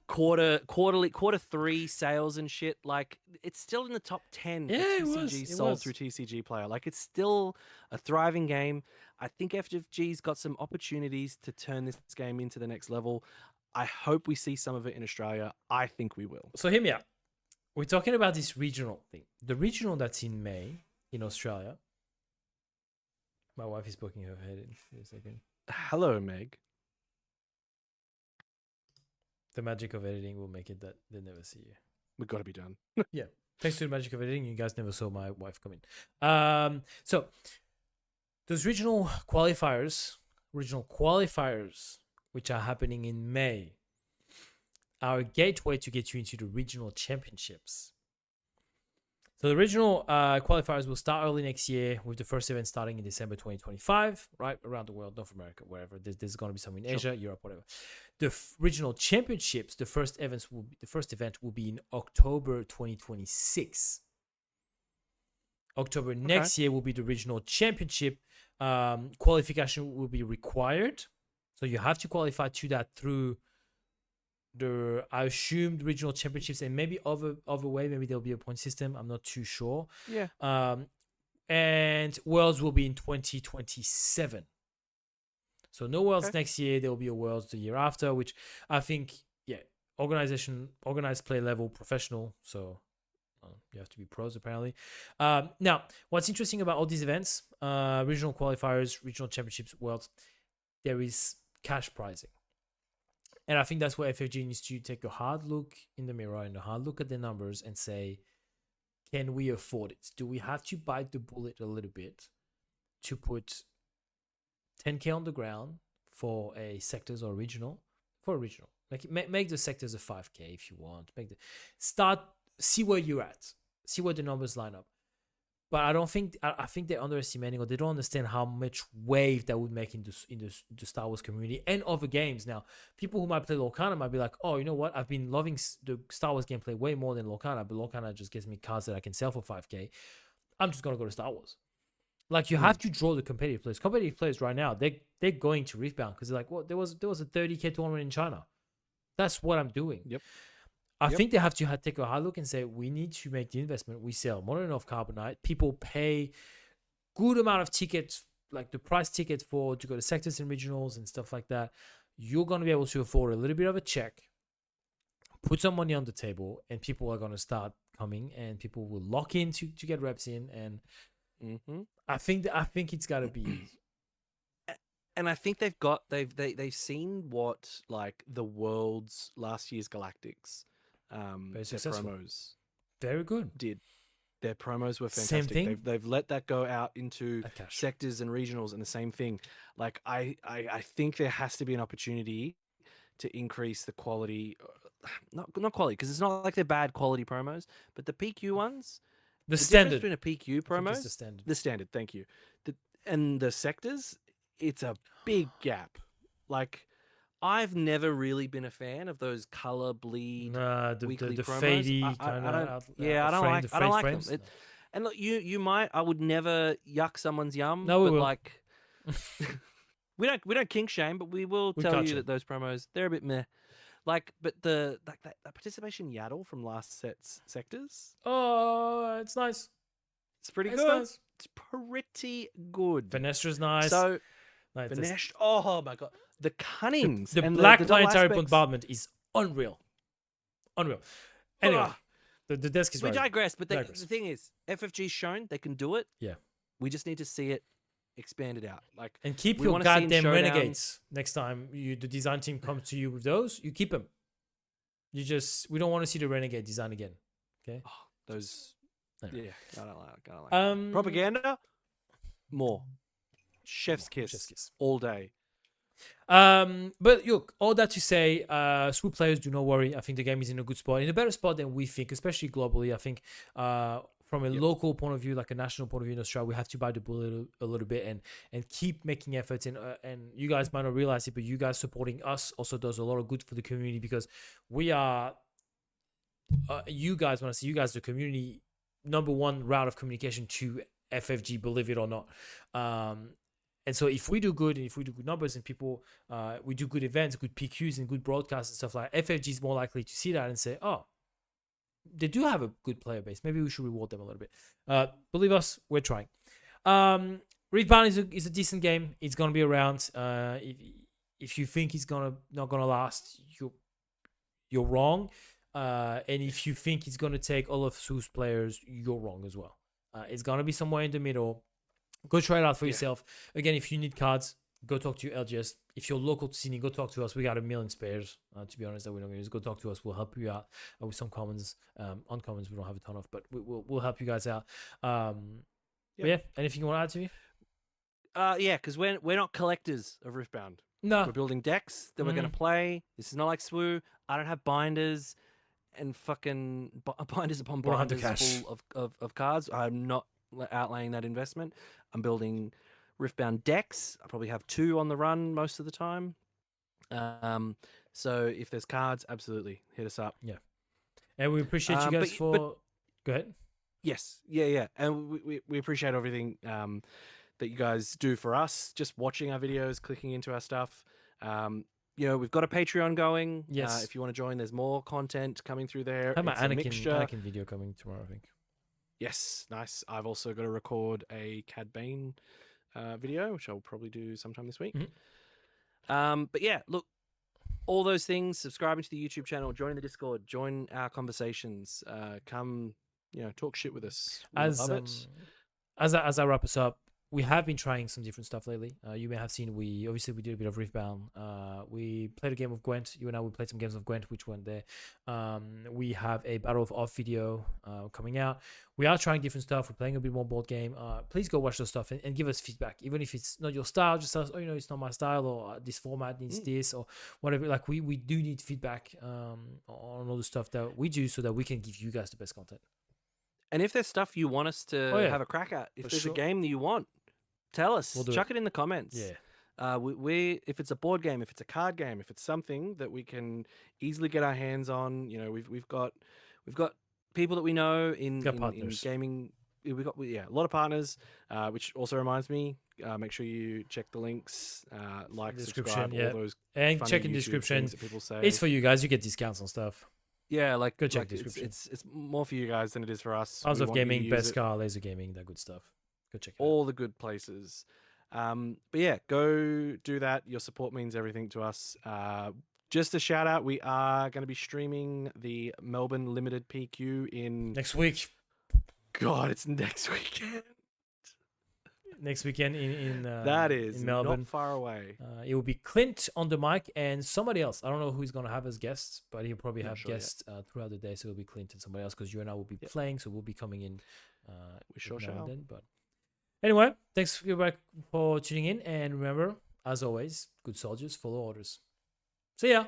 quarter 3 sales and shit. Like it's still in the top 10 Yeah, for TCG sold through TCG Player. Like it's still a thriving game. I think FFG's got some opportunities to turn this game into the next level. I hope we see some of it in Australia. I think we will. So hear me out. We're talking about this regional thing. The regional that's in May in Australia. My wife is poking her head in a second. Hello, Meg. The magic of editing will make it that they never see you. We've got to be done. Yeah. Thanks to the magic of editing, you guys never saw my wife come in. So those regional qualifiers, which are happening in May, are a gateway to get you into the regional championships. So the regional qualifiers will start early next year, with the first event starting in December 2025, right? Around the world, North America, wherever. There's going to be some in Asia, Europe, whatever. The regional championships, the first event will be in October 2026. October next year will be the regional championship. Qualification will be required. So you have to qualify to that through I assumed regional championships, and maybe other way, maybe there'll be a point system. I'm not too sure. Yeah. And Worlds will be in 2027. So no Worlds next year. There will be a Worlds the year after, which I think, organized play level, professional. So you have to be pros apparently. Now, what's interesting about all these events, regional qualifiers, regional championships, Worlds, there is cash prizing. And I think that's where FFG needs to take a hard look in the mirror and a hard look at the numbers and say, can we afford it? Do we have to bite the bullet a little bit to put 10K on the ground for a sectors or regional? For a regional. Like make the sectors a 5K if you want. See where you're at. See where the numbers line up. But I think they're underestimating, or they don't understand how much wave that would make in the Star Wars community and other games. Now, people who might play Lorcana might be like, oh, you know what? I've been loving the Star Wars gameplay way more than Lorcana, but Lorcana just gives me cards that I can sell for 5K. I'm just going to go to Star Wars. Like, you have to draw the competitive players. Competitive players right now, they're going to Riftbound because they're like, well, there was a 30K tournament in China. That's what I'm doing. Yep. I think they have to take a hard look and say, we need to make the investment. We sell Modern of Carbonite. People pay good amount of tickets, like the price tickets to go to sectors and regionals and stuff like that. You're going to be able to afford a little bit of a check, put some money on the table, and people are going to start coming, and people will lock in to get reps in. And I think it's got to be. And I think they've seen what like the world's last year's Galactics Very their successful. promos Very good. did. Their promos were Same fantastic. thing. They've let that go out into A cash. sectors and regionals, and the same thing. Like I think there has to be an opportunity to increase the quality, not quality, because it's not like they're bad quality promos, but the PQ ones. The difference standard. between a PQ I think promo, it's the standard. the standard. Thank you. And the sectors, it's a big gap. Like, I've never really been a fan of those color bleed The weekly promos. fadey I kind don't. of. Yeah, I don't like them. frames. And look, you might. I would never yuck someone's yum. No, we but will. like, we don't kink shame, but we will We tell can't you shame. that those promos, they're a bit meh. Like, but that participation yaddle from last set's sectors, Oh, it's nice. it's pretty It's good. nice. It's pretty good. Vanestra's nice. So Like, Vanesh, oh my god, the cunnings, the and black the double planetary aspects. bombardment is unreal. Anyway, Ugh. the desk is We right. digress, but the Digress. thing is, FFG's shown they can do it. Yeah. We just need to see it expanded out. Like, And keep we your wanna see in goddamn showdowns- renegades. Next time the design team comes to you with those, you keep them. We don't want to see the renegade design again. Okay. those, Anyway. yeah, I don't like. Um, Propaganda, more. chef's kiss, Chef's kiss. all day. But look, all that to say, SWU players, do not worry. I think the game is in a good spot, in a better spot than we think, especially globally. I think from a local point of view, like a national point of view in Australia, we have to bite the bullet a little bit and keep making efforts. And you guys might not realize it, but you guys supporting us also does a lot of good for the community, because we are you guys, when I say you guys, the community number one route of communication to FFG, believe it or not. And so if we do good, and if we do good numbers, and people, we do good events, good PQs, and good broadcasts and stuff like that, FFG is more likely to see that and say, oh, they do have a good player base. Maybe we should reward them a little bit. Believe us, we're trying. Riftbound is a decent game. It's gonna be around. If you think it's not gonna last, you're wrong. And if you think it's gonna take all of SWU's players, you're wrong as well. It's gonna be somewhere in the middle. Go try it out for yourself. Again, if you need cards, go talk to your LGS. If you're local to Sydney, go talk to us. We got 1 million spares, to be honest, that we're not going to use. Go talk to us. We'll help you out with some commons. Uncommons, we don't have a ton of, but we'll help you guys out. But yeah, anything you want to add to me? Yeah, because we're not collectors of Riftbound. No. We're building decks that we're going to play. This is not like SWU. I don't have binders and fucking binders upon binders full of cards. I'm not outlaying that investment. I'm building Riftbound decks. I probably have 2 on the run most of the time. So if there's cards, absolutely hit us up. Yeah, and we appreciate you guys go ahead. Yes, yeah, and we appreciate everything that you guys do for us. Just watching our videos, clicking into our stuff. We've got a Patreon going. Yes, if you want to join, there's more content coming through there. I have my Anakin video coming tomorrow, I think. Yes, nice. I've also got to record a Cad Bane video, which I'll probably do sometime this week. But yeah, look, all those things, subscribing to the YouTube channel, join the Discord, join our conversations, come, talk shit with us. Love it. As I wrap us up, we have been trying some different stuff lately. You may have seen we did a bit of Riftbound. We played a game of Gwent. You and I, we played some games of Gwent, which went there. We have a Battle of Off video coming out. We are trying different stuff. We're playing a bit more board game. Please go watch those stuff and give us feedback. Even if it's not your style, just tell us, it's not my style, or this format needs this, or whatever. Like we do need feedback on all the stuff that we do, so that we can give you guys the best content. And if there's stuff you want us to have a crack at, if there's a game that you want, tell us. Chuck it in the comments. Yeah. If it's a board game, if it's a card game, if it's something that we can easily get our hands on, we've got people that we know in gaming. We've got a lot of partners. Which also reminds me, make sure you check the links, subscribe, all those, and check in the description. That people say. It's for you guys. You get discounts on stuff. Yeah, go check the description. It's more for you guys than it is for us. House of Gaming, Best Car, LaserGaming, that good stuff. Go check it all the good places. But yeah, go do that. Your support means everything to us. Just a shout out, we are going to be streaming the Melbourne Limited PQ in next week. God, it's next weekend. Next weekend in that is in Melbourne, not far away. It will be Clint on the mic and somebody else. I don't know who he's going to have as guests, but he'll probably have guests throughout the day. So it'll be Clint and somebody else, because you and I will be playing, so we'll be coming in. We sure shall. Then, but anyway, thanks for tuning in, and remember, as always, good soldiers follow orders. See ya.